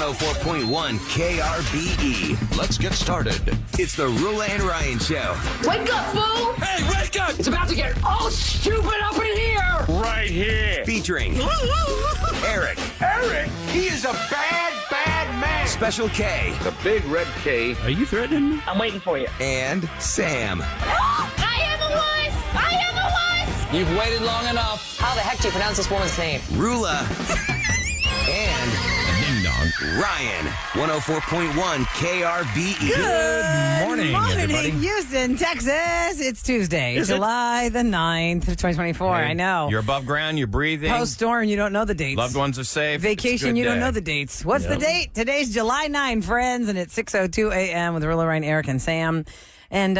104.1 KRBE. Let's get started. It's the Roula and Ryan Show. Wake up, fool! Hey, wake up! It's about to get all stupid up in here! Right here. Featuring Eric. Eric, he is a bad, bad man. Special K. The big red K. Are you threatening me? I'm waiting for you. And Sam. I am a wuss! I am a wuss! You've waited long enough. How the heck do you pronounce this woman's name? Roula. And Ding dong. Ryan. 104.1 KRBE. Good morning, everybody. Houston, Texas. It's Tuesday, Is it? July the 9th, 2024. Hey, I know. You're above ground, you're breathing. Post-storm, you don't know the dates. Loved ones are safe. It's a Vacation, good you don't day. know the dates. What's the date? Today's July 9, friends, and it's 6:02 a.m. with Roula, Ryan, Eric, and Sam. And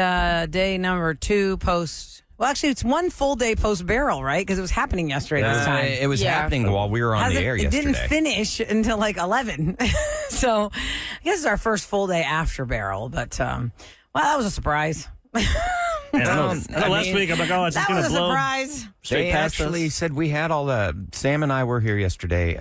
day number 2 post... Well, actually, it's one full day post-barrel, right? Because it was happening yesterday this time. It was happening while we were on the air It yesterday. didn't finish until like 11. So I guess it's our first full day after barrel. But, well, that was a surprise. Last week, I'm like, oh, it's just That going was to a blow surprise. straight They past actually us. said we had all the... Sam and I were here yesterday.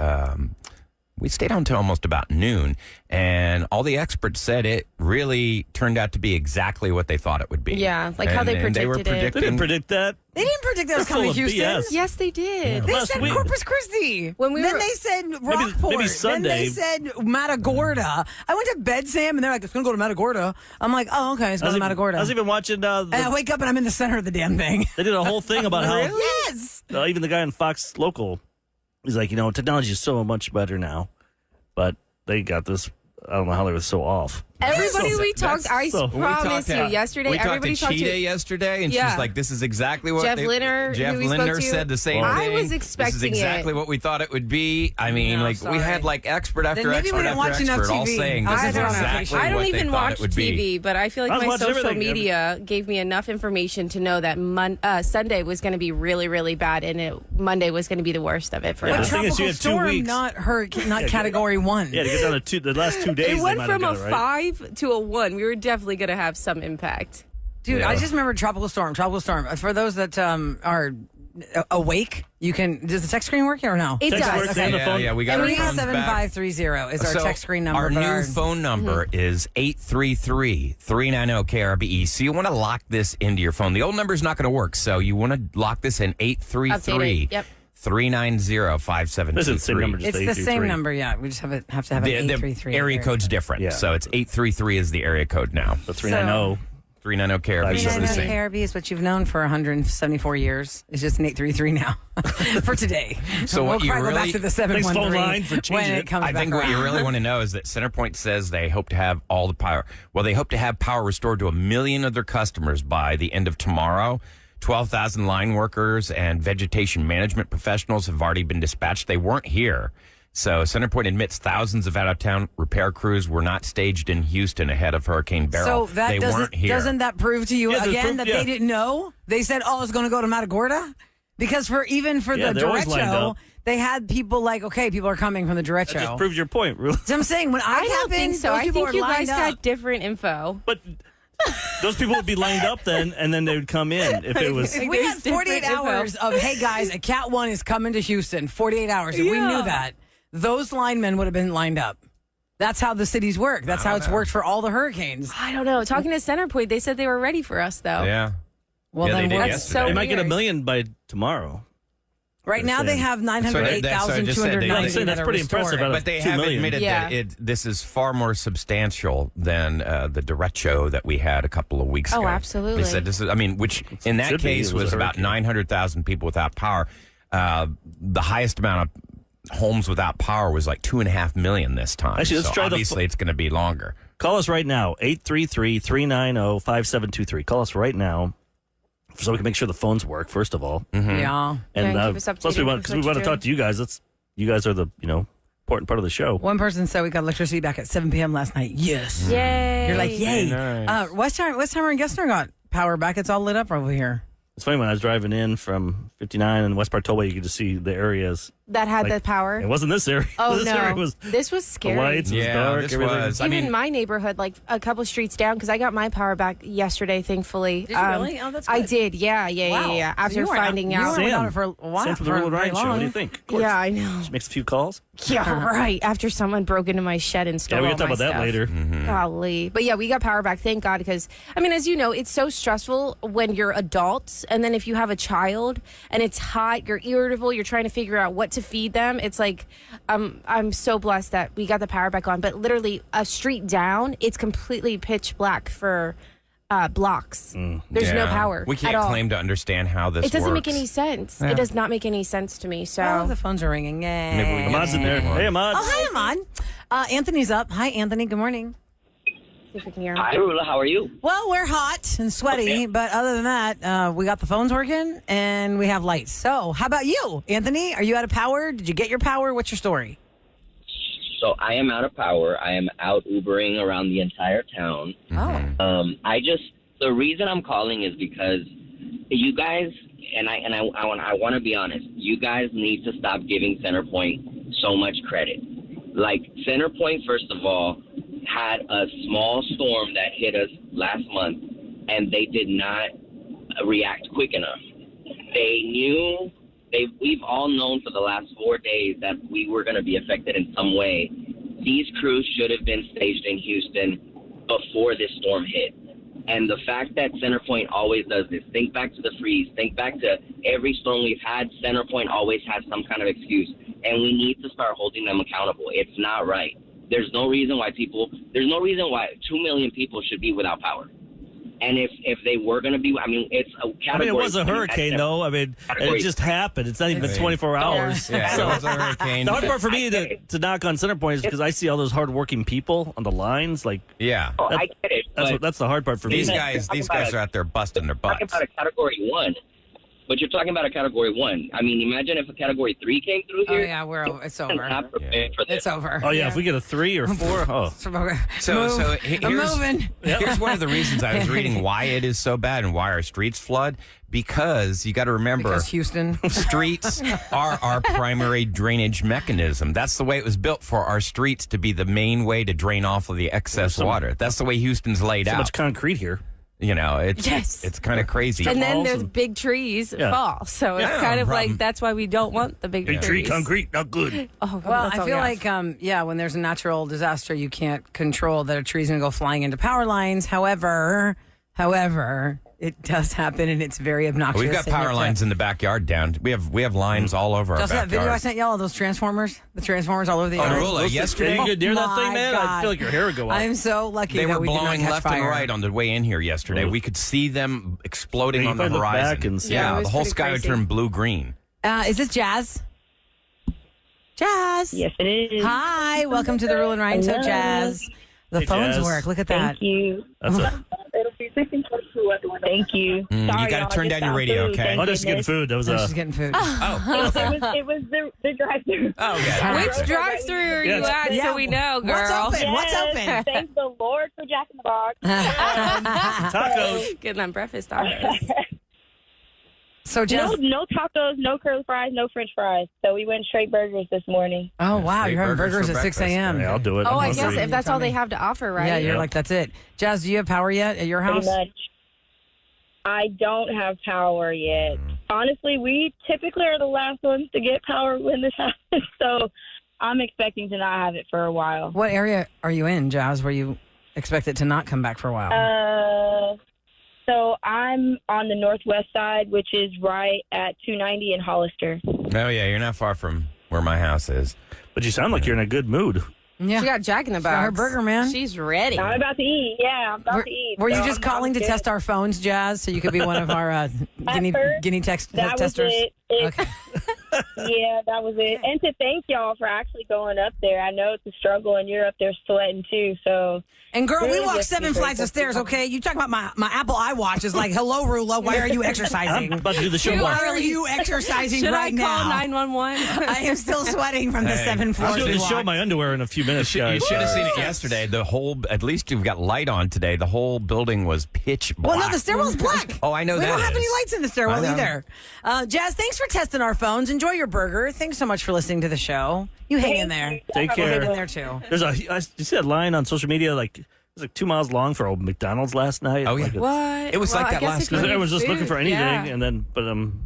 We stayed on until almost about noon, and all the experts said it really turned out to be exactly what they thought it would be. Yeah, like how they And they were predicted it. They didn't predict that. They didn't predict that was They're coming to full of Houston. BS. Yes, they did. They Last said week. Corpus Christi. When we then were- they said Rockport. maybe Sunday. Then they said Matagorda. I went to bed, Sam, and they're like, it's going to go to Matagorda. I'm like, oh, okay, it's going to Matagorda. I was even watching. And I wake up and I'm in the center of the damn thing. They did a whole thing about how Yes. even the guy in Fox Local, he's like, technology is so much better now, but they got this. I don't know how they were so off. Everybody we talked, I so- promise you, yesterday, we everybody talked to Cheetah to. yesterday, and Yeah. she's like, "This is exactly what Jeff Linner, Jeff who we spoke Linner to, said the same I thing. was This is expecting exactly it. what we thought it would be. I mean, No, we sorry. had like expert after Then maybe expert we didn't after watch enough expert all TV. saying this I is don't know. exactly I don't what they even thought watch it would be. TV, but I feel like I was my watching social everything. media gave me enough information to know that Sunday was going to be really, really bad, and Monday was going to be the worst of it for Yeah, us. the thing is, you Tropical had 2 storm, weeks. not hurricane, not category 1. Yeah, to get down to the last 2 days. It they went might have from a got it right. 5 to a 1. We were definitely going to have some impact. Dude, Yeah. I just remember tropical storm. For those that are awake, you can. Does the text screen work here or no? It Text does. works and the Yeah, phone. yeah, we got our phones back. 37530 is our So text screen number. Our but new phone number is 833-390-KRBE. So you want to lock this into your phone. The old number is not going to work, so you want to lock this in 833 Yep. 390-5723. This is the same number. Just It's the same 823. number, yeah. We just have to have an The 833. area code's different. Yeah. So it's 833 is the area code now. The 390. 390-KRBE is the 573. same. KRB is what you've known for 174 years. It's just an 833 now for today. So we'll what you probably go back really- to the Thanks, phone 713 line, for when changing it it. comes I back think what you around. really want to know is that CenterPoint says they hope to have all the power. Well, they hope to have power restored to 1 million of their customers by the end of tomorrow. 12,000 line workers and vegetation management professionals have already been dispatched. They weren't here. So CenterPoint admits thousands of out-of-town repair crews were not staged in Houston ahead of Hurricane Beryl. So that they weren't here. doesn't that prove to you Yeah, there's again proof, that yeah. they didn't know? They said, "Oh, it's going to go to Matagorda," because for Yeah, the they're always lined derecho, up. they had people like, "Okay, people are coming from the That derecho." just proves your point, really. So I'm saying when I don't think so. those I people think are you guys lined got up. different info. But those people would be lined up then, and then they would come in if it was. If we had There's different 48 info. hours of, "Hey guys, a Cat 1 is coming to Houston." 48 hours. If we Yeah. knew that, those linemen would have been lined up. That's how the cities work. That's how it's worked for all the hurricanes. I don't know. Talking to CenterPoint, they said they were ready for us, though. Yeah. Well, Yeah, they then did what- That's yesterday. so They might get 1 weird. million by tomorrow. right now they have So that's what I just said. 908,290 I'm saying that's that are pretty impressive restored. out of But they 2 have million. admitted Yeah. that this is far more substantial than the derecho that we had a couple of weeks Oh, ago. absolutely. They said this is, which in that should be. case It was was a about hurricane. 900,000 people without power. The highest amount of homes without power was like 2.5 million this time. Actually, let's so try the obviously it's going to be longer. Call us right now, 833-390-5723. Call us right now so we can make sure the phones work, first of all. Mm-hmm. Yeah. And Yeah, keep us updated plus we want with because we what want to you're talk to you guys. You guys are the important part of the show. One person said we got electricity back at 7 p.m. last night. Yes. Yay. You're like, yay. Very nice. West Hammer and Gessner got power back. It's all lit up over here. It's funny when I was driving in from 59 and West Park Tollway, you could just see the areas. That had Like, the power. It wasn't this area. Oh, this no. area was This was the scary. lights, it was Yeah, dark, this everything. was. Even my neighborhood, like a couple streets down, because I got my power back yesterday, thankfully. Did you really? Oh, that's I good. did, yeah. So After you weren't finding you out. weren't Sam. without it for a while. Sam from the for Roula very Ryan Show. What do you long. think? Of course. Yeah, I know. She makes a few calls. Yeah, right. After someone broke into my shed and stole Yeah, we all can talk my about that stuff. later. Golly. But yeah, we got power back, thank God, because, I mean, as you know, it's so stressful when you're adults, and then if you have a child and it's hot, you're irritable, you're trying to figure out what to feed them. It's like, I'm so blessed that we got the power back on. But literally a street down, it's completely pitch black for blocks. There's no Yeah. power We can't at all. claim to understand how this It doesn't make works. any sense. Yeah. It does not make any sense to me. So Oh, the phones are ringing. Yay. Maybe we can Ahmad's in there. Hey, Ahmad. Oh, hi, Ahmad. Anthony's up. Hi, Anthony. Good morning. see if we can hear him. Hi, Roula. How are you? Well, we're hot and sweaty, but other than that, we got the phones working and we have lights. So, how about you, Anthony? Are you out of power? Did you get your power? What's your story? So I am out of power. I am out Ubering around the entire town. Oh. The reason I'm calling is because you guys, and I want to be honest, you guys need to stop giving Centerpoint so much credit. Like, Centerpoint, first of all, had a small storm that hit us last month, and they did not react quick enough. We've all known for the last 4 days that we were going to be affected in some way. These crews should have been staged in Houston before this storm hit. And the fact that Centerpoint always does this, think back to the freeze, think back to every storm we've had, Centerpoint always has some kind of excuse. And we need to start holding them accountable. It's not right. There's no reason why 2 million people should be without power. And if they were going to be, I mean, it's a category. I mean, it was a hurricane, though. I mean, and it just happened. It's not even been 24 hours. Yeah, So, it was a hurricane. the hard part for me to knock on Centerpoint is because I see all those hardworking people on the lines. Like, Yeah. Oh, I get it. that's the hard part for These me. guys are out there busting their Talking butts. about a Category 1, but you're talking about a Category 1. I mean, imagine if a Category 3 came through Oh, here. yeah, it's I'm over. not prepared for this. It's over. Oh, yeah, if we get a 3 or 4, oh. So I'm moving. here's one of the reasons I was reading why it is so bad and why our streets flood. Because you got to remember, Because Houston. streets are our primary drainage mechanism. That's the way it was built, for our streets to be the main way to drain off of the excess water. That's the way Houston's laid So out. much concrete here. You know, it's Yes. it's kind of crazy. And then walls there's and- big trees Yeah. fall. So it's Yeah, kind of problem. like that's why we don't want the big Big tree, trees. concrete, not good. Oh, Well, that's I all feel we like, have. when there's a natural disaster, you can't control that a tree's going to go flying into power lines. However, it does happen, and it's very obnoxious. We've got and power it's, lines in the backyard down. We have lines all over our Just that video I backyard. sent y'all of those transformers, the transformers all over the Oh, yard. Roula, yesterday You could near that thing, My man? I God. feel like your hair would go out. I'm so lucky They that were we did not blowing catch left fire. and right on the way in here yesterday. We could see them exploding Yeah, you on the probably look horizon. back and see. Yeah, it the was whole pretty sky would crazy. turn blue-green. Is this Jazz? Jazz. Yes, it is. Hi, welcome to the Rule and Ryan Show, Hello. Jazz. The Hey, phones Jazz. work. Look at that. Thank you. That's a, Thank you. You Sorry, gotta y'all, turn I down just your found radio, food, okay? thank oh, just getting goodness. food. That was Oh, she's getting food. It was the drive-through. Oh, yeah. Which drive-through are you Yes. at so we know, girl? What's open? What's Yes, open? Thank the Lord for Jack in the Box. tacos. Getting on breakfast tacos. So, Jazz. No tacos, no curly fries, no French fries. So we went straight burgers this morning. Oh, wow. Straight You're having burgers burgers for at 6 breakfast. a.m. Yeah, I'll do it. Oh, I'm I hungry. guess if that's all they have to offer, right? Yeah, you're Yeah. like, that's it. Jazz, do you have power yet at your house? Pretty much. I don't have power yet. Honestly, we typically are the last ones to get power when this happens. So I'm expecting to not have it for a while. What area are you in, Jazz, where you expect it to not come back for a while? So I'm on the northwest side, which is right at 290 in Hollister. Oh, yeah, you're not far from where my house is. But you sound like you're in a good mood. Yeah. She got Jack in the got Box. her burger, man. She's ready. I'm about to eat. Yeah, I'm about to eat. Were you So just I'm calling to good. test our phones, Jazz, so you could be one of our first, guinea That testers? was it. Okay. Yeah, that was it. And to thank y'all for actually going up there. I know it's a struggle, and you're up there sweating too. So, And girl, we really walked just be 7 flights grateful of stairs, for- okay? You talk about my Apple iWatch is like, hello, Rula, why are you exercising? I'm about to do the show. Why tomorrow. are you exercising Should right I call now? 911? I am still sweating from the 7 floors. I'm doing we the show in walked. my underwear in a few minutes, You guys. should have seen it yesterday. The whole, at least you've got light on today. The whole building was pitch black. Well, no, the stairwell's black. Oh, I know we that don't have any is. lights in the I stairwell know. either. Jazz, thanks for testing our phones. Enjoy your burger. Thanks so much for listening to the show. You hang in there. Take Hang in care. there too. There's you see that line on social media, like, it was like 2 miles long for old McDonald's last night. Oh, yeah. Like, What? It was like I that guess last if you night. need everyone's just looking food, for anything, yeah. and then, but I'm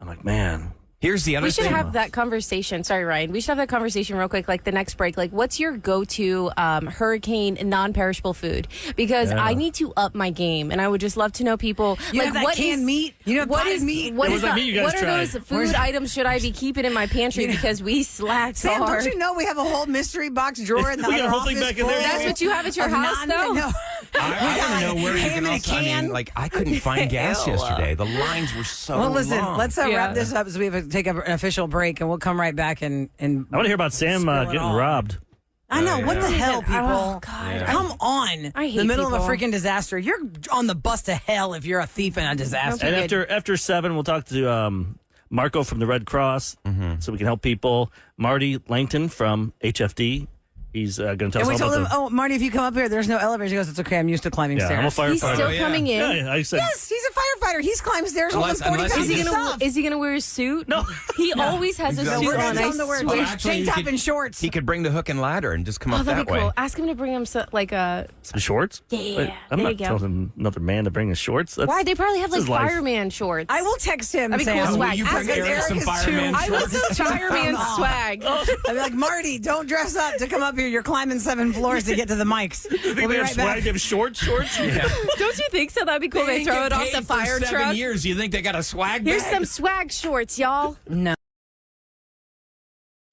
like, man. Here's the other We should thing. have that conversation. Sorry, Ryan. We should have that conversation real quick, like the next break. Like, what's your go-to hurricane non-perishable food? Because I need to up my game, and I would just love to know people. You like, have that what canned is- meat? You know, what potted is meat? What, Yeah, is what's that the- meat you guys what are tried? those food items should I be keeping in my pantry because we slacked Sam, hard? don't you know we have a whole mystery box drawer in the We got a other whole thing office back in there. full That's what you have at your of house, though? No. I want to know where you ham can in a also, I mean, can. like, I couldn't find gas Ew. yesterday. The lines were so Well, listen, long. let's Yeah. wrap this up as we have to take an official break, and we'll come right back and I want to hear about Sam Spill it getting all. robbed. I know. Oh, What the yeah. hell, people? Oh, God. Come on. I hate the middle of a people. freaking disaster. You're on the bus to hell if you're a thief in a disaster. And after 7, we'll talk to Marco from the Red Cross, so we can help people. Marty Langton from HFD. He's going to tell And us we all told him, about oh, Marty, if you come up here, there's no elevator. He goes, it's okay. I'm used to climbing I'm a stairs. firefighter. He's still yeah. coming in. Yeah, I said. Yes, he's a firefighter. He's climbed stairs Unless- holding 40 unless pounds he of just- stuff. Is he gonna wear a suit? No. He always has a Exactly. suit We're on. going to I tell him to wear swear. actually, tank you top could- and shorts. He could bring the hook and ladder and just come Oh, up that'd that be way. cool. Ask him to bring him like a. Some shorts? Yeah, Wait, I'm there not you go. telling another man to bring his shorts. That's, Why? They probably have this like is life. fireman shorts. I will text him, That'd be Sam. cool swag. Will you Ask bring him- Eric some is fireman I want some fireman swag. I'd be like, Marty, don't dress up to come up here. You're climbing 7 floors to get to the mics. You think We'll be they have right swag? back. They have shorts? Yeah. Don't you think so? That'd be cool. They ain't throw get it off paid the for fire 7 truck. years. You think they got a swag Here's bag? some swag shorts, y'all. No.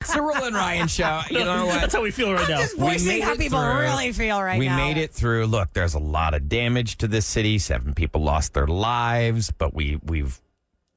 It's the Roula and Ryan show. You know what? That's how we feel right now. Just voicing made how it people through. really feel right We now. made it through. Look, there's a lot of damage to this city. 7 people lost their lives, but we've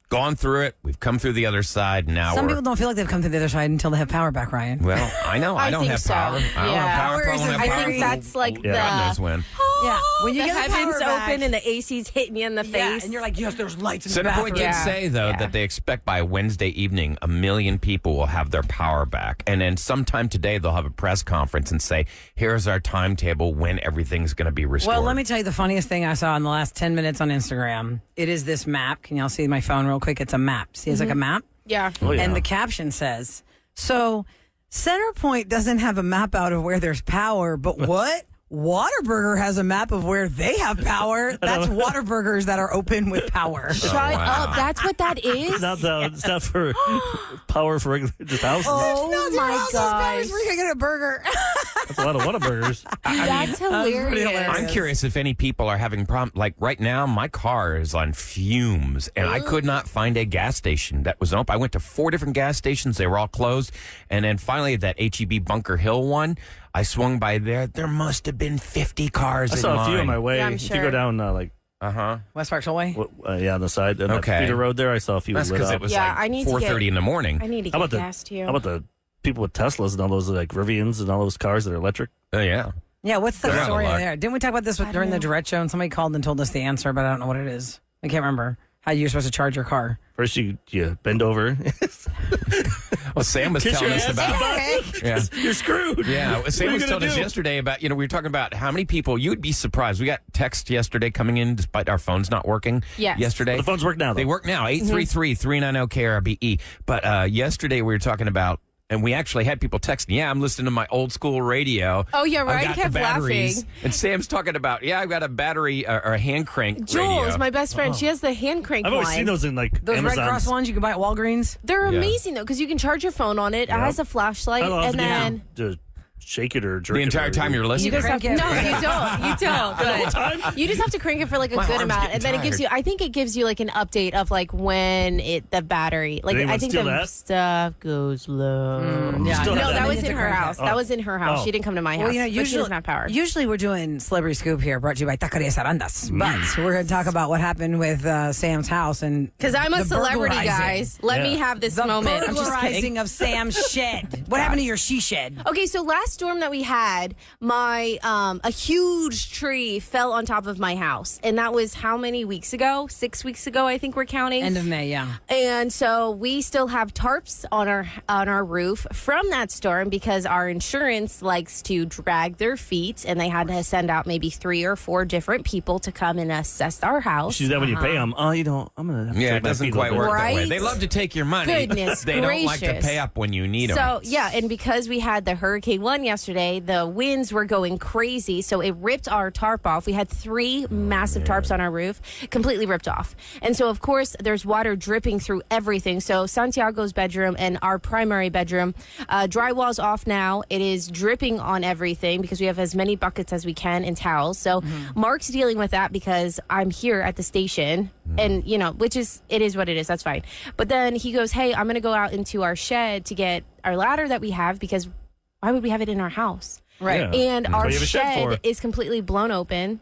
gone through it. We've come through the other side. And now Some we're people don't feel like they've come to the other side until they have power back, Ryan. well. I know. I don't think have so. power. I don't Yeah. have power. Power is I don't a have I power. think that's like Yeah. God knows the. when. Yeah. When you the get the heavens power back, open and the AC's hitting you in the yeah, face. and you're like, yes, there's lights in the Centerpoint bathroom. did Yeah. say, though, Yeah. that they expect by Wednesday evening 1 million people will have their power back. And then sometime today, they'll have a press conference and say, here's our timetable when everything's going to be restored. Well, let me tell you the funniest thing I saw in the last 10 minutes on Instagram. It is this map. Can y'all see my phone real quick? It's a map. See, it's like a map. yeah. Oh, yeah. And the caption says, so Centerpoint doesn't have a map out of where there's power, but what? Whataburger has a map of where they have power. That's Whataburgers that are open with power. Shut wow. up. That's what that is? It's not for power for regular just houses. Oh, No, my houses matters gosh. where you can get a burger. That's a lot of Whataburgers. That's hilarious. pretty hilarious. I'm curious if any people are having problems. Like right now, my car is on fumes, and I could not find a gas station that was open. I went to 4 different gas stations; they were all closed. And then finally, that HEB Bunker Hill one, I swung by there. There must have been 50 cars. I in saw a line. few on my way. Yeah, I'm If you sure. go down like West Park Tollway. yeah, on the side, on Okay. that feeder road there, I saw a few That's lit because up. it was Yeah, like I need to 4:30 in the morning. I need to How get about the gas too. How about the people with Teslas and all those like Rivians and all those cars that are electric? Oh yeah. Yeah, what's the They're out of story luck. there? Didn't we talk about this during the Direct Show? And somebody called and told us the answer, but I don't know what it is. I can't remember how you're supposed to charge your car. First, you bend over. Well, Sam was Kiss telling your us ass about. back. Yeah. You're screwed. Yeah, What Sam are you was gonna telling us do? yesterday about, we were talking about how many people, you would be surprised. We got text yesterday coming in despite our phones not working Yes. yesterday. The phones work now, though. They work now, 833-390-KRBE. But yesterday we were talking about, and we actually had people texting, yeah, I'm listening to my old school radio. Oh, yeah, I've Ryan got kept the batteries. laughing. And Sam's talking about, yeah, I've got a battery or a hand crank Jules, radio. my best friend, she has the hand crank I've always one. seen those in like Those Amazon. Red Cross ones you can buy at Walgreens. They're Yeah. amazing though because you can charge your phone on it. It Yeah. has a flashlight, I love and the- then the shake it or jerk The it entire or- time you're You listening. just have, no, you don't. You don't. The whole time? You just have to crank it for like a My good arm's amount, getting and then it gives tired. you. I think it gives you like an update of like when the battery. Like Did anyone I think steal the that? stuff goes low. Yeah, still No, have that that? was in her house. That was in her house. Oh. She didn't come to my house. Well, you know, but she usually, doesn't have power. usually we're doing Celebrity Scoop here, brought to you by Taqueria Sarandas. But we're going to talk about what happened with Sam's house and Because I'm a the celebrity, burglarizing. guys. Let me Yeah. have this The moment. I'm just kidding. burglarizing of Sam's shed. What happened to your she shed? Okay, so last storm that we had, my a huge tree fell on top of my house, and that was how many weeks ago? 6 weeks ago, I think we're counting. End of May, yeah. And so we still have tarps on our roof from that storm because our insurance likes to drag their feet, and they had to send out maybe 3 or 4 different people to come and assess our house. She said when you pay them, oh, you don't. I'm gonna. Have to Yeah, drag it my doesn't feet a quite little work bit. that way. Right? They love to take your money. Goodness They don't like to gracious. pay up when you need them. So, yeah, and because we had the Hurricane 1 yesterday, the winds were going crazy, so it ripped our tarp off. We had 3 massive tarps on our roof, completely ripped off. And so, of course, there's water dripping through everything. So Santiago's bedroom and our primary bedroom, drywall's off now. It is dripping on everything because we have as many buckets as we can and towels. So Mark's dealing with that because I'm here at the station. And, you know, it is what it is. That's fine. But then he goes, hey, I'm going to go out into our shed to get our ladder that we have because why would we have it in our house? Right. Yeah. And That's what our you have a shed for. shed is completely blown open.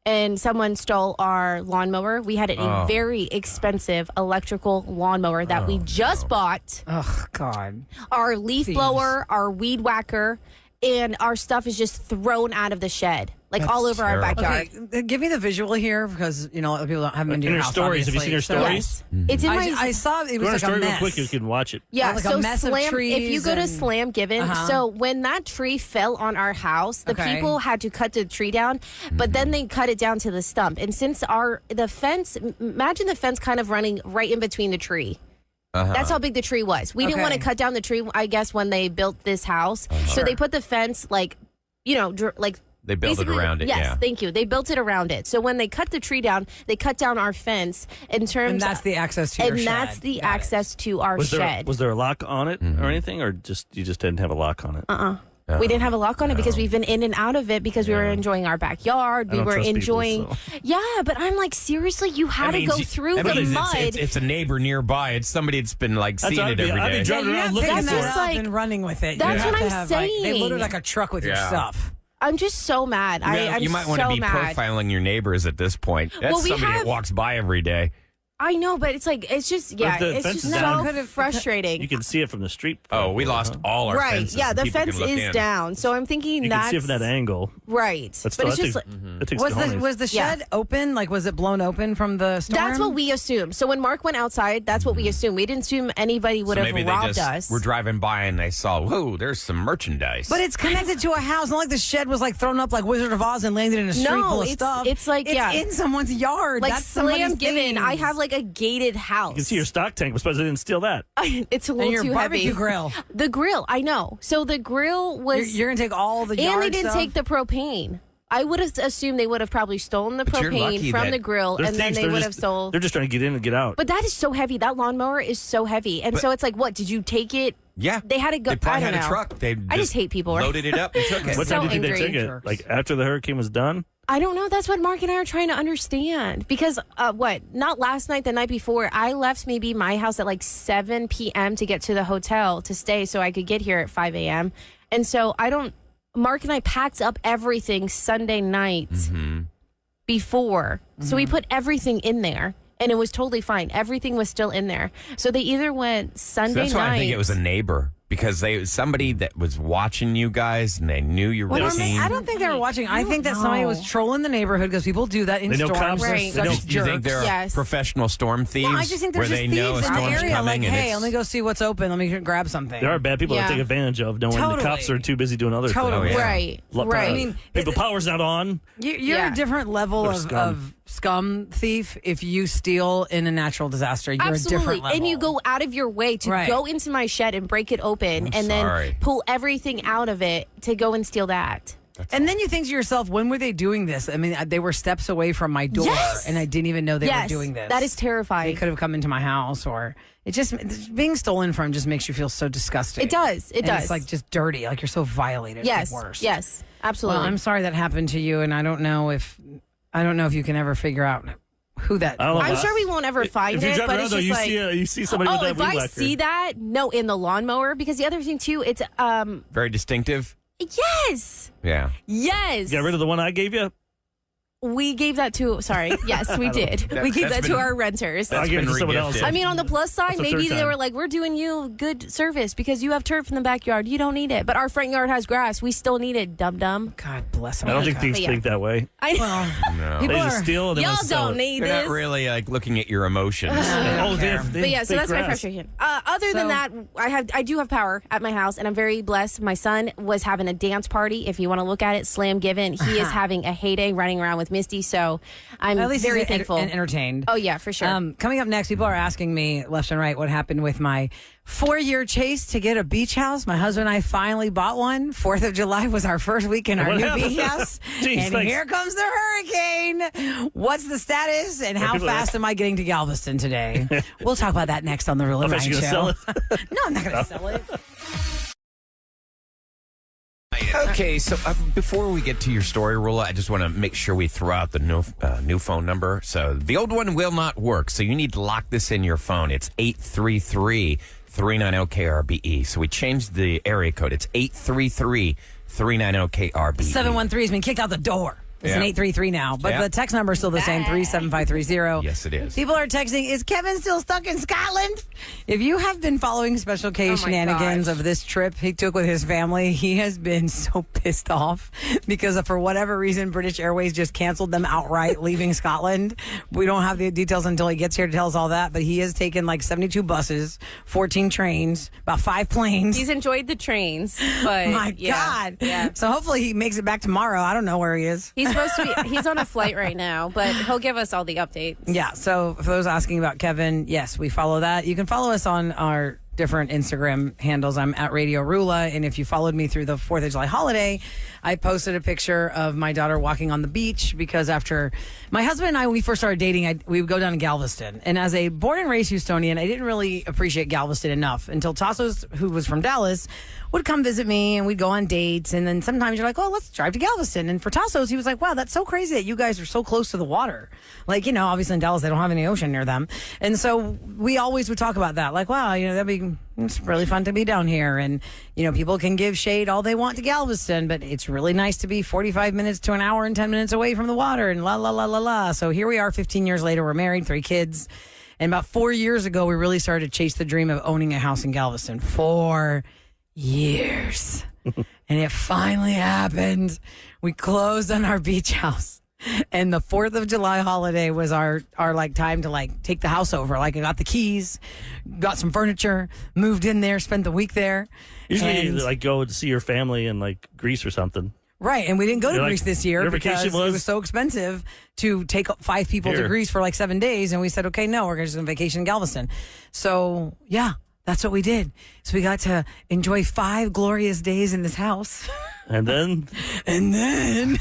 And someone stole our lawnmower. We had a very expensive electrical lawnmower that we just bought. Oh, God. Our leaf Thieves. blower, our weed whacker, and our stuff is just thrown out of the shed, like That's all over our terrible. backyard. Okay, give me the visual here because, you know, people haven't been to In your her house, stories, have you seen her obviously. stories? Yes, it's in my. I saw it Go was on a like story a real mess. quick. You can watch it. Yeah, like a so mess of Slam, if trees you go to and- Slam Given, so when that tree fell on our house, the Okay. people had to cut the tree down, but then they cut it down to the stump. And since the fence, imagine the fence kind of running right in between the tree. That's how big the tree was. We didn't Okay. want to cut down the tree, I guess, when they built this house. So they put the fence like, you know, like They build it basically- around it, Yes, yeah. thank you. They built it around it. So when they cut the tree down, they cut down our fence in terms. And that's the access to your and shed. that's the Got it. access to our Was shed. there a lock on it or anything, or you just didn't have a lock on it? We didn't have a lock on it because we've been in and out of it because we were enjoying our backyard. I We don't were trust people, enjoying. so. Yeah, but I'm like, seriously, you had to go through the mud. It's a neighbor nearby. It's somebody that's been like That's seeing what it I'd be- every I'd be day. driving You're around not looking picking for that That's up like- and running with it. that's You have what to I'm have, like, they saying. loaded like a truck with your Yeah. stuff. I'm just so mad. I'm You might want to so be mad. profiling your neighbors at this point. That's Well, we somebody that have- walks by every day. I know, but it's like it's just But yeah, if the it's fence just is so down- frustrating. You can see it from the street. Oh, we lost all our Right? fences. Yeah, and the people can fence look is in. down. So I'm thinking You that's can see it from that angle. right. But But it's just like, that takes Was cojones. the Yeah. shed open? Like, was it blown open from the storm? that's what we assumed. So when Mark went outside, that's what we assumed. We didn't assume anybody would So have maybe they robbed just us. were driving by and they saw, whoa, there's some merchandise. But it's connected to a house. Not like the shed was like thrown up like Wizard of Oz and landed in a street No, full of it's- stuff. it's like, it's yeah. in someone's yard. like That's Slam somebody's Given, I things. have like a gated house. You can see your stock tank. I'm surprised they didn't steal that. It's a and little your too barbecue heavy. grill. The grill, I know. So the grill was, You're gonna take all the yard and they didn't stuff? take the propane. I would have assumed they would have probably stolen the But you're lucky propane from that- the grill, They're and then thieves. they They're would just- have stole. They're just trying to get in and get out. But that is so heavy. That lawnmower is so heavy, and so it's like, what did you take it? yeah, They had to go. They probably I don't had a know. truck. They I just hate people. loaded it up and took it. What so time do you think they angry. took it? Like after the hurricane was done? I don't know. That's what Mark and I are trying to understand. Because not last night, the night before, I left maybe my house at like 7 p.m. to get to the hotel to stay so I could get here at 5 a.m. And so Mark and I packed up everything Sunday night before. So we put everything in there. And it was totally fine. Everything was still in there. So they either went Sunday That's night. why I think it was a neighbor because somebody that was watching you guys and they knew your Well, routine. I don't think they were watching. I think that somebody was trolling the neighborhood because people do that in They know storms. cops. They're Right. such They know- jerks. You think they're Yes. professional storm thieves? No, I just think where there's just they know a thieves in the storm's area. coming Like, and hey, it's- let me go see what's open. Let me grab something. There are bad people Yeah. that take advantage of knowing Totally. the cops are too busy doing other Totally. things. Oh, yeah. Right. Lo- Right. I mean, People, power's not on. You're Yeah. a different level Or of scum. of scum thief if you steal in a natural disaster. You're a Absolutely. different level. And you go out of your way to Right. go into my shed and break it open and sorry. then pull everything out of it to go and steal that. And then you think to yourself, when were they doing this? I mean, they were steps away from my door, Yes! and I didn't even know they were doing this. That is terrifying. They could have come into my house, or it just being stolen from just makes you feel so disgusting. It does. It And does. It's like just dirty. Like you're so violated. yes. It's the worst. Yes. Absolutely. Well, I'm sorry that happened to you, and I don't know if you can ever figure out who that. I don't know I'm about- sure we won't ever find if you it, drive but around, it's though, just you see somebody with that if weed I whacker. see that, no, in the lawnmower, because the other thing too, it's Very distinctive. yes, Yeah. yes. Get rid of the one I gave you. We gave that to. Sorry, yes, we did. We gave that's that to been- our renters. I gave it to been someone else. regifted. I mean, on the plus side, That's the maybe third they time. were like, "We're doing you good service because you have turf in the backyard. You don't need it, but our front yard has grass. We still need it, dum dum." God bless them. I don't think thieves But yeah. think that way. I know. No. People They just are- steal and then Y'all want to sell don't it. need You're this. not really like looking at your emotions. Oh, they have But yeah, so fake that's my grass. frustration. Other than that, I do have power at my house, and I'm very blessed. My son was having a dance party. If you want to look at it, Slam Given. He is having a heyday running around with Misty. So I'm At least very he's thankful. and entertained. Oh yeah, for sure. Coming up next, people are asking me left and right what happened with my 4-year chase to get a beach house. My husband and I finally bought one. 4th of July was our first week in our What new happened? beach house. Jeez, and thanks. here comes the hurricane. What's the status and how people are- fast am I getting to Galveston today? We'll talk about that next on the Roula I thought Ryan you were Show. gonna sell it. No, I'm not going to sell it. Okay, so before we get to your story, Roula, I just want to make sure we throw out the new phone number. So the old one will not work, so you need to lock this in your phone. It's 833-390-KRBE. So we changed the area code. It's 833-390-KRBE. 713 has been kicked out the door. It's an Yeah. 833 now, but Yeah. the text number is still the same, 37530. Yes, it is. People are texting, is Kevin still stuck in Scotland? If you have been following Special K Oh my shenanigans gosh. of this trip he took with his family, he has been so pissed off because for whatever reason, British Airways just canceled them outright leaving Scotland. We don't have the details until he gets here to tell us all that, but he has taken like 72 buses, 14 trains, about 5 planes. He's enjoyed the trains, but My yeah, God. yeah. So hopefully he makes it back tomorrow. I don't know where he is. He's supposed to be. He's on a flight right now, but he'll give us all the updates. Yeah, so for those asking about Kevin, yes, we follow that. You can follow us on our different Instagram handles. I'm at Radio Roula, and if you followed me through the 4th of July holiday, I posted a picture of my daughter walking on the beach because after my husband and I, when we first started dating, we would go down to Galveston. And as a born and raised Houstonian, I didn't really appreciate Galveston enough until Tassos, who was from Dallas, would come visit me and we'd go on dates. And then sometimes you're like, oh, let's drive to Galveston. And for Tassos, he was like, wow, that's so crazy that you guys are so close to the water. Like, you know, obviously in Dallas, they don't have any ocean near them. And so we always would talk about that. Like, wow, you know, it's really fun to be down here. And, you know, people can give shade all they want to Galveston, but it's really nice to be 45 minutes to an hour and 10 minutes away from the water and la, la, la, la, la. So here we are 15 years later. We're married, 3 kids. And about 4 years ago, we really started to chase the dream of owning a house in Galveston. 4 years. And it finally happened. We closed on our beach house. And the 4th of July holiday was our like time to like take the house over. Like I got the keys, got some furniture, moved in there, spent the week there. Usually, And- you like go to see your family in like Greece or something. Right, and we didn't go to You're like, Greece this year your because vacation it was- was so expensive to take 5 people to Here. Greece for like 7 days. And we said, okay, no, we're going to go on vacation in Galveston. So, yeah, that's what we did. So we got to enjoy 5 glorious days in this house. And then And then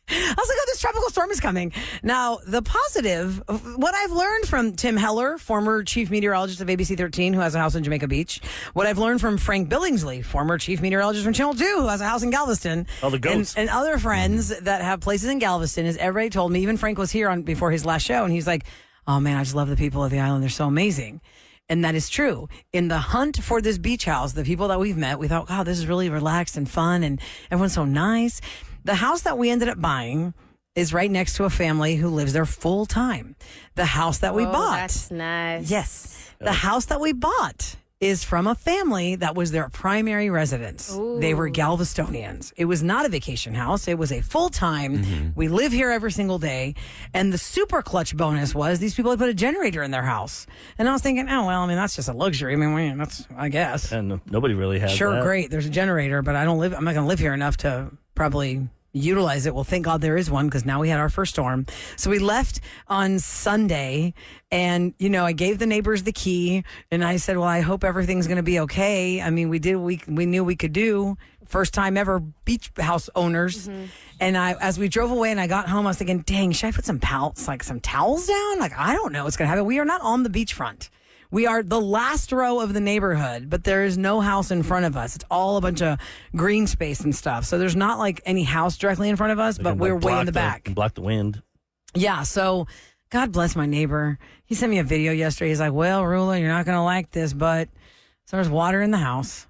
I was like, oh, this tropical storm is coming. Now, the positive, what I've learned from Tim Heller, former chief meteorologist of ABC 13, who has a house in Jamaica Beach, what I've learned from Frank Billingsley, former chief meteorologist from Channel 2, who has a house in Galveston, Oh, the goats. and other friends that have places in Galveston, is everybody told me, even Frank was here before his last show, and he's like, oh man, I just love the people of the island. They're so amazing. And that is true. In the hunt for this beach house, the people that we've met, we thought, wow, this is really relaxed and fun, and everyone's so nice. The house that we ended up buying is right next to a family who lives there full time. The house that we bought. That's nice. Yes. The house that we bought is from a family that was their primary residence. They were Galvestonians. It was not a vacation house. It was a full-time, we live here every single day. And the super clutch bonus was these people had put a generator in their house. And I was thinking, oh, well, I mean, that's just a luxury. I mean, that's, I guess. and nobody really has Sure, that. great. There's a generator, but I'm not going to live here enough to probably utilize it. Well, thank God there is one because now we had our first storm. So we left on Sunday and, you know, I gave the neighbors the key and I said, well, I hope everything's going to be okay. I mean, we did, we knew we could do. first time ever beach house owners. And as we drove away and I got home, I was thinking, dang, should I put some towels down? Like, I don't know what's going to happen. We are not on the beachfront. We are the last row of the neighborhood, but there is no house in front of us. It's all a bunch of green space and stuff. So there's not like any house directly in front of us, but we're way in the back. Block the wind. Yeah, so God bless my neighbor. He sent me a video yesterday. He's like, well, Roula, you're not going to like this, but so there's water in the house.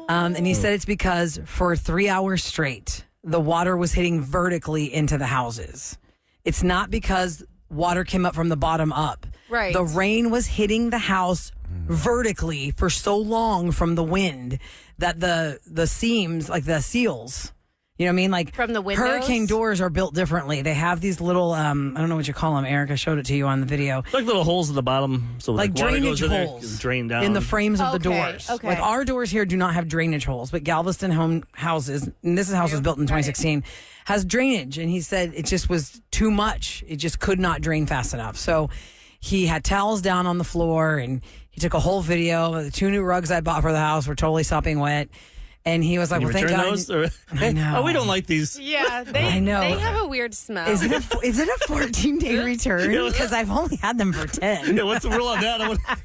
And he said it's because for 3 hours straight, the water was hitting vertically into the houses. It's not because water came up from the bottom up. Right. The rain was hitting the house vertically for so long from the wind that the seams, like the seals, you know what I mean? Like from the windows? Hurricane doors are built differently. They have these little, I don't know what you call them, Eric. I showed it to you on the video. It's like little holes at the bottom. So Like water drainage goes in there, holes it's drained down. in the frames of the Okay, doors. okay. Like our doors here do not have drainage holes, but Galveston houses, and this house was built in 2016, has drainage. And he said it just was too much. It just could not drain fast enough. So he had towels down on the floor, and he took a whole video. The 2 new rugs I bought for the house were totally sopping wet. And he was like, Can well, you thank return God. those? I know. Oh, we don't like these. Yeah, I know. They have a weird smell. Is it a 14-day return? Because I've only had them for 10. Yeah, what's the rule on that?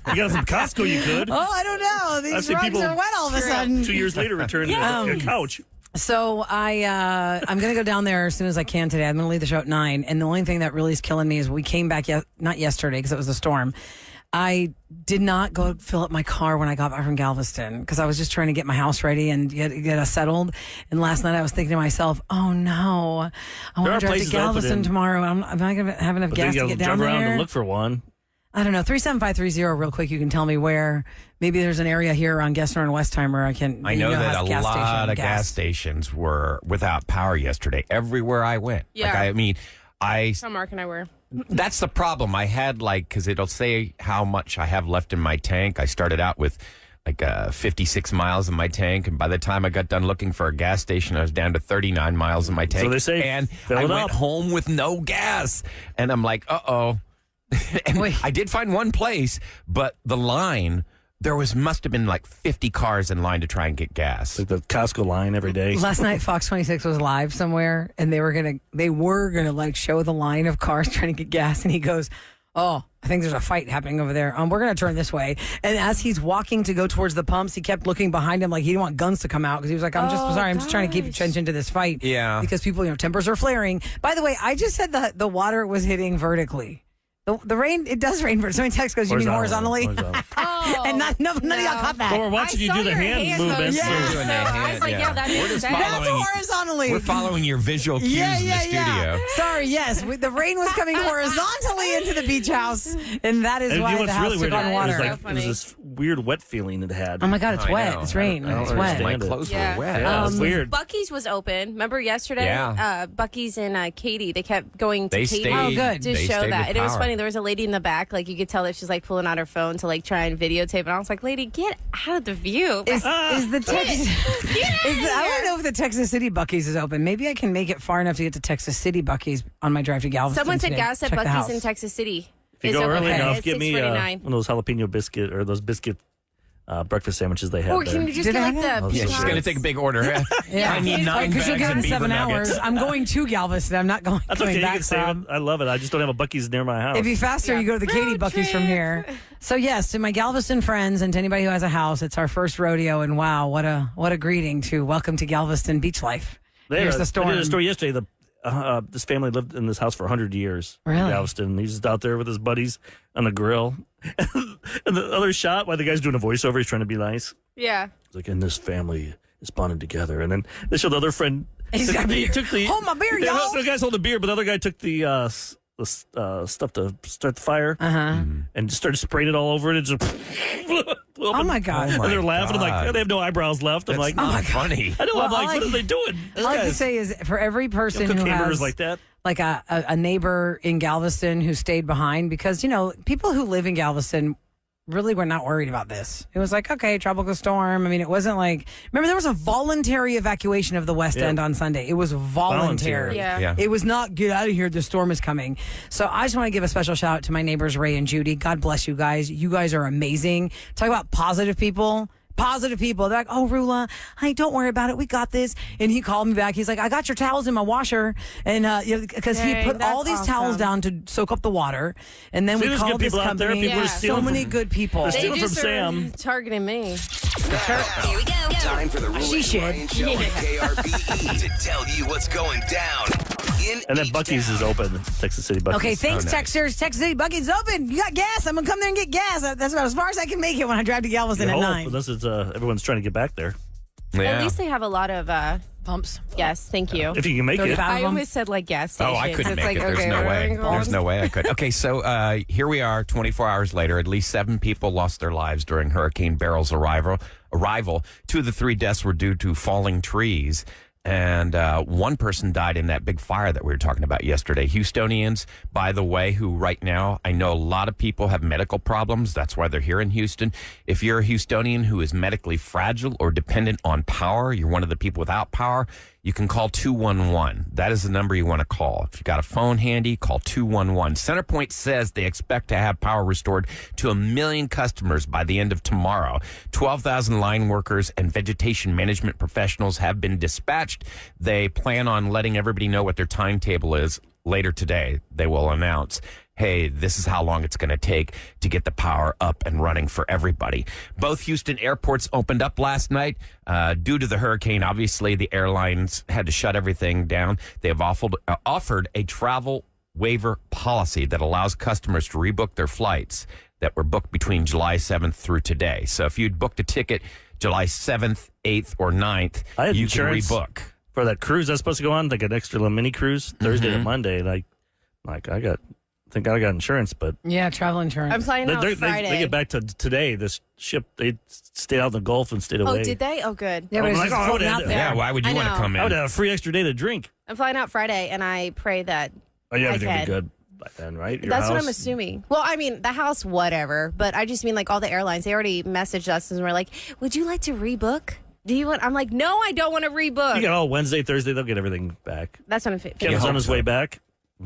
You got some Costco, you could. Oh, I don't know. I've These seen rugs people are wet all of a sudden. 2 years later, return a couch. So I'm going to go down there as soon as I can today. I'm going to leave the show at 9. And the only thing that really is killing me is we came back, not yesterday because it was a storm. I did not go fill up my car when I got back from Galveston because I was just trying to get my house ready and get us settled. And last night I was thinking to myself, oh no, I want to drive to Galveston tomorrow. I'm not going to have enough gas to get down drive around there. and look for one. I don't know. 37530 real quick. You can tell me where. Maybe there's an area here around Gessner and Westheimer. I know that a lot of gas stations were without power yesterday. Everywhere I went. Yeah. How Mark and I were. That's the problem. I had because it'll say how much I have left in my tank. I started out with 56 miles in my tank, and by the time I got done looking for a gas station, I was down to 39 miles in my tank. So they say, and fill I it went up. home with no gas, and I'm like, uh-oh. And Wait. I did find one place, but the line, must have been 50 cars in line to try and get gas. Like the Costco line every day. Last night, Fox 26 was live somewhere, and they were gonna show the line of cars trying to get gas, and he goes, "Oh, I think there's a fight happening over there. We're gonna turn this way." And as he's walking to go towards the pumps, he kept looking behind him like he didn't want guns to come out because he was like, "I'm just trying to keep attention to this fight." Yeah, because people, tempers are flaring. By the way, I just said the water was hitting vertically. The rain, it does rain. Somebody text goes, you mean horizontally? And none of y'all caught that. Well, we're watching you do the hand movements. Yeah. So I was like, yeah, that makes sense. That's horizontally. We're following your visual cues in the studio. Sorry, yes. The rain was coming horizontally into the beach house, and that is And why you know the what's house really took weird? on water. It was this weird wet feeling it had. Oh my God, it's I wet. know. It's rain. I don't It's wet. understand My it. clothes Yeah. were wet. Yeah, it's weird. Buc-ee's was open. Remember yesterday? Yeah. Buc-ee's and Katie. They kept going to They Katie stayed. Oh, good. to they show stayed that. with And it was power. funny. There was a lady in the back. You could tell that she's pulling out her phone to try and videotape. And I was like, lady, get out of the view. Is the Texas? I want to know if the Texas City Buc-ee's is open. Maybe I can make it far enough to get to Texas City Buc-ee's on my drive to Galveston. Someone said today. gas at Check the Buc-ee's house. in Texas City. If you is go open early at enough, get me one 6:49. of those jalapeno biscuit or those biscuit breakfast sandwiches they have Or there. can you just Did get they have the that? Yeah, she's going to take a big order. Yeah. I need 9 Because you'll bags get of in beaver 7 nuggets. hours. I'm going to Galveston. I'm not going That's okay. You back can save from. it. I love it. I just don't have a Buc-ee's near my house. It'd be faster. You go to the Katie Buc-ee's from here. So yes, to my Galveston friends and to anybody who has a house, it's our first rodeo, and wow, what a greeting to welcome to Galveston beach life. Here's the storm. I did a story yesterday. This family lived in this house for 100 years. Really? In Galveston. He's just out there with his buddies on the grill. And the other shot, while the guy's doing a voiceover, he's trying to be nice. Yeah. It's like, and this family is bonded together. And then they show the other friend. He's got beer. Took the, Hold my beer, Yeah, y'all. The guy's holding the beer, but the other guy took the stuff to start the fire and started spraying it all over it. And just Oh my God. and they're laughing. I'm like, God. they have no eyebrows left. I'm That's like, not funny. I know. Well, I'm like, all what I- are they doing? All I have to say is for every person Cook who hamburgers has like that. like a neighbor in Galveston who stayed behind, because people who live in Galveston really were not worried about this. It was like, okay, tropical storm. I mean, it wasn't like, remember there was a voluntary evacuation of the West Yeah. End on Sunday. It was voluntary. Yeah. It was not get out of here, the storm is coming. So I just want to give a special shout out to my neighbors Ray and Judy. God bless you guys. You guys are amazing. Talk about positive people. Positive people. They're like, oh, Roula, hey, don't worry about it. We got this. And he called me back. He's like, I got your towels in my washer. And because he Dang, put all that's these towels down to soak up the water. And then See, we there's called good this people out there. company. People are stealing So many from- good people. They're They stealing from just are Sam. targeting me. Here we go. Time for the Roula She and should. Ryan Show on KRBE to tell you what's going down in And then each Buc-ee's town. is open. Texas City Buc-ee's. Okay, thanks, nice. Texters. Texas City Buc-ee's open. You got gas. I'm going to come there and get gas. That's about as far as I can make it when I drive to Galveston You at hope, 9. unless it's, everyone's trying to get back there. At Yeah. least they have a lot of Pumps. yes, thank you. If you can make it. 35 I of them. almost said like gas Oh, stations. I couldn't It's make like, it. There's okay, no where are way. we going? There's no way I could. Okay, so here we are 24 hours later. At least 7 people lost their lives during Hurricane Beryl's arrival. 2 of the 3 deaths were due to falling trees. And 1 person died in that big fire that we were talking about yesterday. Houstonians, by the way, who right now, I know a lot of people have medical problems. That's why they're here in Houston. If you're a Houstonian who is medically fragile or dependent on power, you're one of the people without power, you can call 211. That is the number you want to call. If you got a phone handy, call 211. Centerpoint says they expect to have power restored to 1 million customers by the end of tomorrow. 12,000 line workers and vegetation management professionals have been dispatched. They plan on letting everybody know what their timetable is later today. They will announce, hey, this is how long it's going to take to get the power up and running for everybody. Both Houston airports opened up last night. Due to the hurricane, obviously, the airlines had to shut everything down. They have offered a travel waiver policy that allows customers to rebook their flights that were booked between July 7th through today. So if you'd booked a ticket July 7th, 8th, or 9th, I had you can insurance rebook. for that cruise that's supposed to go on, like an extra little mini cruise Thursday to Monday. Like I think I got insurance, but Yeah, travel insurance. I'm flying out Friday. they get back to today. This ship, they stayed out in the Gulf and stayed away. Oh, did they? Oh, good. yeah, but I'm it's like, just oh, I floating would've- out there. Yeah, why would you I want to know. come I would in? have a free extra day to drink. I'm flying out Friday, and I pray that Oh, yeah, I everything will be can. good by then, right? Your That's what house? I'm assuming. Well, I mean, the house, whatever. But I just mean like all the airlines. They already messaged us and were like, "Would you like to rebook? Do you want?" I'm like, "No, I don't want to rebook." You got all Wednesday, Thursday. They'll get everything back. That's what I'm Kevin's hope on his so. way back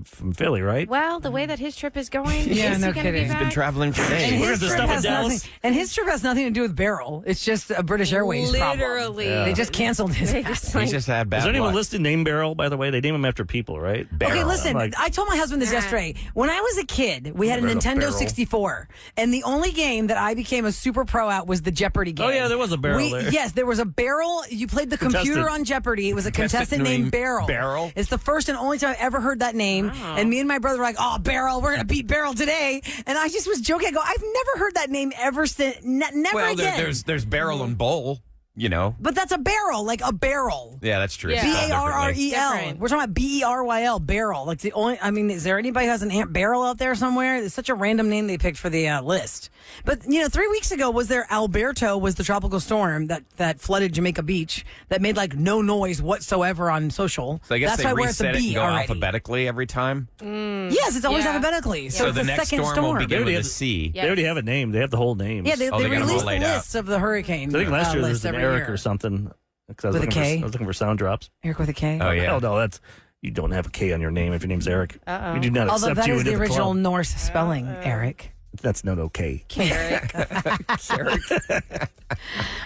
from Philly, right? Well, the way that his trip is going, Yeah, is no he going to kidding. be He's back? Been traveling for And days. We're his gonna trip stop in has Dallas. nothing- and his trip has nothing to do with Beryl. It's just a British Airways problem. Literally. Yeah. They just canceled his. They just, He's like, just had bad Is there anyone luck. listed name Beryl, by the way? They name them after people, right? Okay, Barrel. listen, I'm like- I told my husband this yesterday. When I was a kid, we had a Remember the Nintendo barrel? 64, and the only game that I became a super pro at was the Jeopardy game. Oh, yeah, there was a barrel there. Yes, there was a barrel. You played the computer Contestant. on Jeopardy. It was a Contestant contestant named named Beryl. Beryl? It's the first and only time I've ever heard that name. And me and my brother were like, oh, Beryl, we're going to beat Beryl today. And I just was joking. I go, I've never heard that name ever since. Never Well, again. there's barrel and bowl, you know. But that's a barrel, like a barrel. Yeah, that's true. Yeah. It's spelled differently. Barrel. Different. We're talking about Beryl, barrel. Like the only, I mean, is there anybody who has an Aunt Beryl out there somewhere? It's such a random name they picked for the list. But 3 weeks ago was there Alberto was the tropical storm that flooded Jamaica Beach that made like no noise whatsoever on social. So I guess that's they why we're at the reset it and B go already. alphabetically every time. Yes, it's always Yeah. alphabetically. So, So it's the the next second storm will begin They with a already C. Yeah. They already have a name. They have the whole name. Yeah, they they got 'em all released the laid out. lists of the hurricane. I think last year there list was an every Eric year. or something. 'Cause I was With a looking K? I was looking for sound drops. Eric with a K. Oh, yeah. Hell no, that's you don't have a K on your name if your name's Eric. We do not Although accept that you is into the the original club. Norse spelling, Eric. That's not okay.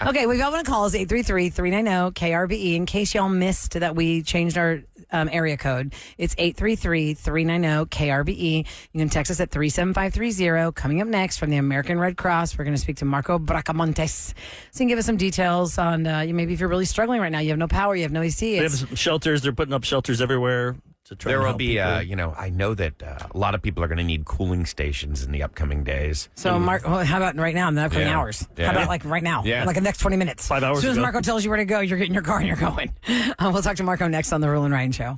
Okay, we got one to call us 833-390-KRBE. In case y'all missed that we changed our area code, it's 833-390-KRBE. You can text us at 37530. Coming up next from the American Red Cross, we're going to speak to Marco Bracamontes. So you can give us some details on maybe if you're really struggling right now, you have no power, you have no AC. They have It's, some shelters. They're putting up shelters everywhere to try. There and will help be, people. I know that a lot of people are going to need cooling stations in the upcoming days. so, Mark, well, how about right now in the upcoming Yeah. hours? Yeah. How about like right now? Yeah. Like the next 20 minutes. 5 hours As soon as ago. Marco tells you where to go, you're getting your car and you're going. We'll talk to Marco next on the Roula and Ryan Show.